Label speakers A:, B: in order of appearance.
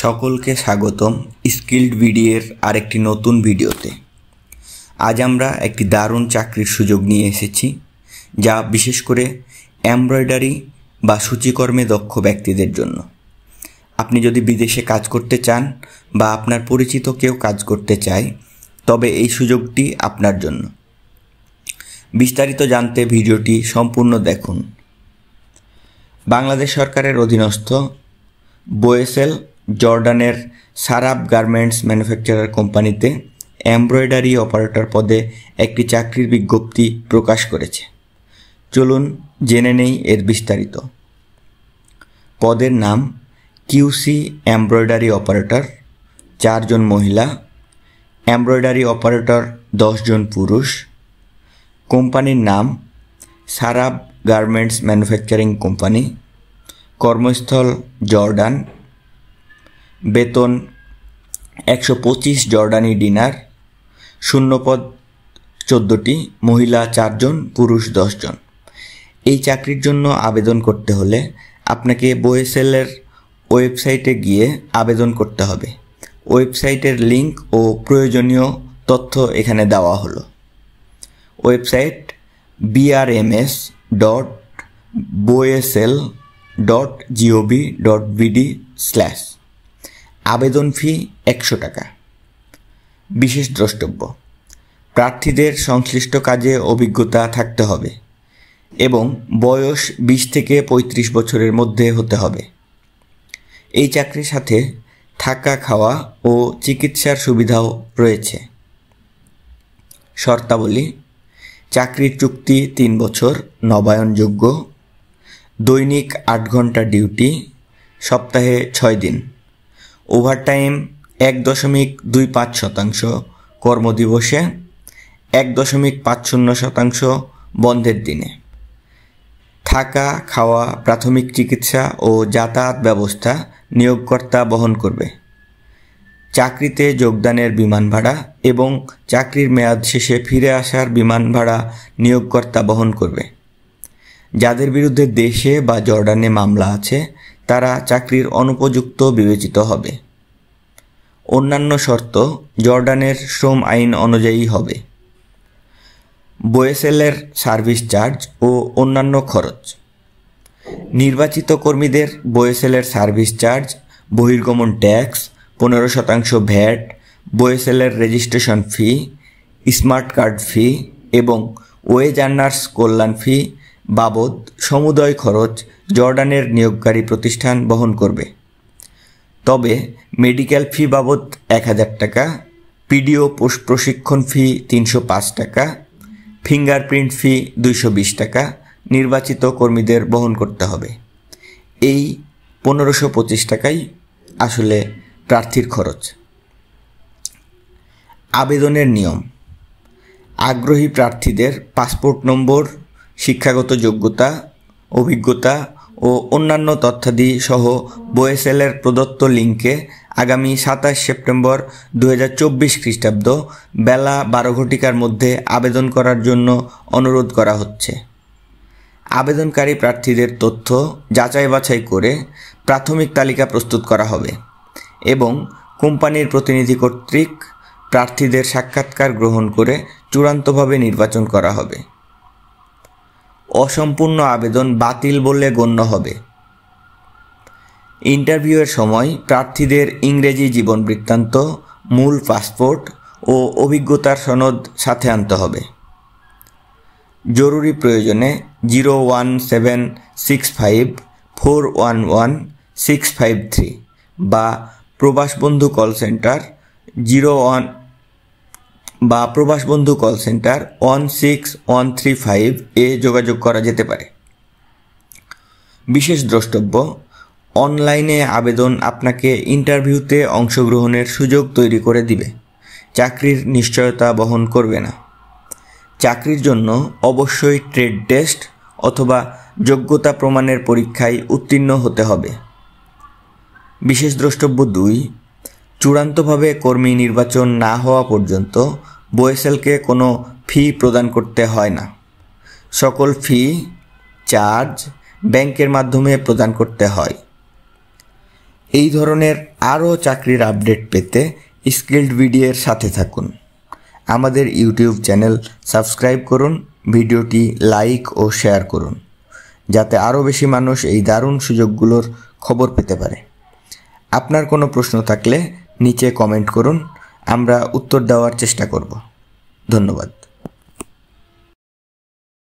A: সকলকে স্বাগতম স্কিলড বিডিএর আরেকটি নতুন ভিডিওতে। আজ আমরা একটি দারুণ চাকরির সুযোগ নিয়ে এসেছি, যা বিশেষ করে এমব্রয়ডারি বা সূচিকর্মে দক্ষ ব্যক্তিদের জন্য। আপনি যদি বিদেশে কাজ করতে চান বা আপনার পরিচিত কেউ কাজ করতে চায়, তবে এই সুযোগটি আপনার জন্য। বিস্তারিত জানতে ভিডিওটি সম্পূর্ণ দেখুন। বাংলাদেশ সরকারের অধীনস্থ বোয়েসেল জর্ডানের সারাব গার্মেন্টস ম্যানুফ্যাকচারার কোম্পানিতে এমব্রয়ডারি অপারেটর পদে একটি চাকরির বিজ্ঞপ্তি প্রকাশ করেছে। চলুন জেনে নেই এর বিস্তারিত। পদের নাম কিউসি এমব্রয়ডারি অপারেটর, 4 জন মহিলা, এমব্রয়ডারি অপারেটর 10 জন পুরুষ। কোম্পানির নাম সারাব গার্মেন্টস ম্যানুফ্যাকচারিং কোম্পানি, কর্মস্থল জর্ডান, বেতন 125 জর্ডানি ডিনার, শূন্যপদ 14টি, মহিলা 4 জন, পুরুষ 10 জন। এই চাকরির জন্য আবেদন করতে হলে আপনাকে বোয়েসেলের ওয়েবসাইটে গিয়ে আবেদন করতে হবে। ওয়েবসাইটের লিংক ও প্রয়োজনীয় তথ্য এখানে দেওয়া হলো। Website brms.boesel.gov.bd/। আবেদন ফি 100 টাকা। বিশেষ দ্রষ্টব্য: প্রার্থীদের সংশ্লিষ্ট কাজে অভিজ্ঞতা থাকতে হবে এবং বয়স 20 থেকে 35 বছরের মধ্যে হতে হবে। এই চাকরির সাথে থাকা, খাওয়া ও চিকিৎসার সুবিধাও রয়েছে। শর্তাবলী: চাকরির চুক্তি 3 বছর, নবায়নযোগ্য, দৈনিক 8 ঘন্টা ডিউটি, সপ্তাহে 6 দিন, ওভারটাইম 1.25% কর্মদিবসে, 1.50% বন্ধের দিনে। থাকা, খাওয়া, প্রাথমিক চিকিৎসা ও যাতায়াত ব্যবস্থা নিয়োগকর্তা বহন করবে। চাকরিতে যোগদানের বিমান ভাড়া এবং চাকরির মেয়াদ শেষে ফিরে আসার বিমান ভাড়া নিয়োগকর্তা বহন করবে। যাদের বিরুদ্ধে দেশে বা জর্ডানে মামলা আছে, তারা চাকরির অনুপযুক্ত বিবেচিত হবে। অন্যান্য শর্ত জর্ডানের শ্রম আইন অনুযায়ী হবে। বোয়েসেলের সার্ভিস চার্জ ও অন্যান্য খরচ: নির্বাচিত কর্মীদের বোয়েসেলের সার্ভিস চার্জ, বহির্গমন ট্যাক্স, 15% ভ্যাট, বোয়েসেলের registration fee, smart card fee এবং ওয়েজ আর্নার্স কল্যাণ ফি বাবদ সমুদয় খরচ জর্ডানের নিয়োগকারী প্রতিষ্ঠান বহন করবে। তবে মেডিকেল ফি বাবদ 1000 টাকা, পিডিও প্রশিক্ষণ ফি 305 টাকা, ফিঙ্গারপ্রিন্ট ফি 220 টাকা নির্বাচিত কর্মীদের বহন করতে হবে। এই 1525 টাকাই আসলে প্রার্থীর খরচ। আবেদনের নিয়ম: আগ্রহী প্রার্থীদের পাসপোর্ট নম্বর, শিক্ষাগত যোগ্যতা, অভিজ্ঞতা ও অন্যান্য তথ্যাদি সহ বোয়েসেলের প্রদত্ত লিঙ্কে আগামী 27 সেপ্টেম্বর 2024 খ্রিস্টাব্দ বেলা 12 ঘটিকার মধ্যে আবেদন করার জন্য অনুরোধ করা হচ্ছে। আবেদনকারী প্রার্থীদের তথ্য যাচাই বাছাই করে প্রাথমিক তালিকা প্রস্তুত করা হবে এবং কোম্পানির প্রতিনিধি কর্তৃক প্রার্থীদের সাক্ষাৎকার গ্রহণ করে চূড়ান্তভাবে নির্বাচন করা হবে। অসম্পূর্ণ আবেদন বাতিল বলে গণ্য হবে। ইন্টারভিউয়ের সময় প্রার্থীদের ইংরেজি জীবন বৃত্তান্ত, মূল পাসপোর্ট ও অভিজ্ঞতার সনদ সাথে আনতে হবে। জরুরি প্রয়োজনে 01765411653 বা প্রবাসবন্ধু কল সেন্টার 16135 এ যোগাযোগ করা যেতে পারে। বিশেষ দ্রষ্টব্য: অনলাইনে আবেদন আপনাকে ইন্টারভিউতে অংশগ্রহণের সুযোগ তৈরি করে দিবে, চাকরির নিশ্চয়তা বহন করবে না। চাকরির জন্য অবশ্যই ট্রেড টেস্ট অথবা যোগ্যতা প্রমাণের পরীক্ষায় উত্তীর্ণ হতে হবে। বিশেষ দ্রষ্টব্য 2: চূড়ান্তভাবে কর্মী নির্বাচন না হওয়া পর্যন্ত বোয়েসেলকে কোনো ফি প্রদান করতে হয় না। সকল ফি, চার্জ ব্যাংকের মাধ্যমে প্রদান করতে হয়। এই ধরনের আরও চাকরির আপডেট পেতে স্কিলড ভিডিওর সাথে থাকুন। আমাদের ইউটিউব চ্যানেল সাবস্ক্রাইব করুন, ভিডিওটি লাইক ও শেয়ার করুন, যাতে আরও বেশি মানুষ এই দারুণ সুযোগগুলোর খবর পেতে পারে। আপনার কোনো প্রশ্ন থাকলে নিচে কমেন্ট করুন, আমরা উত্তর দেওয়ার চেষ্টা করব। ধন্যবাদ।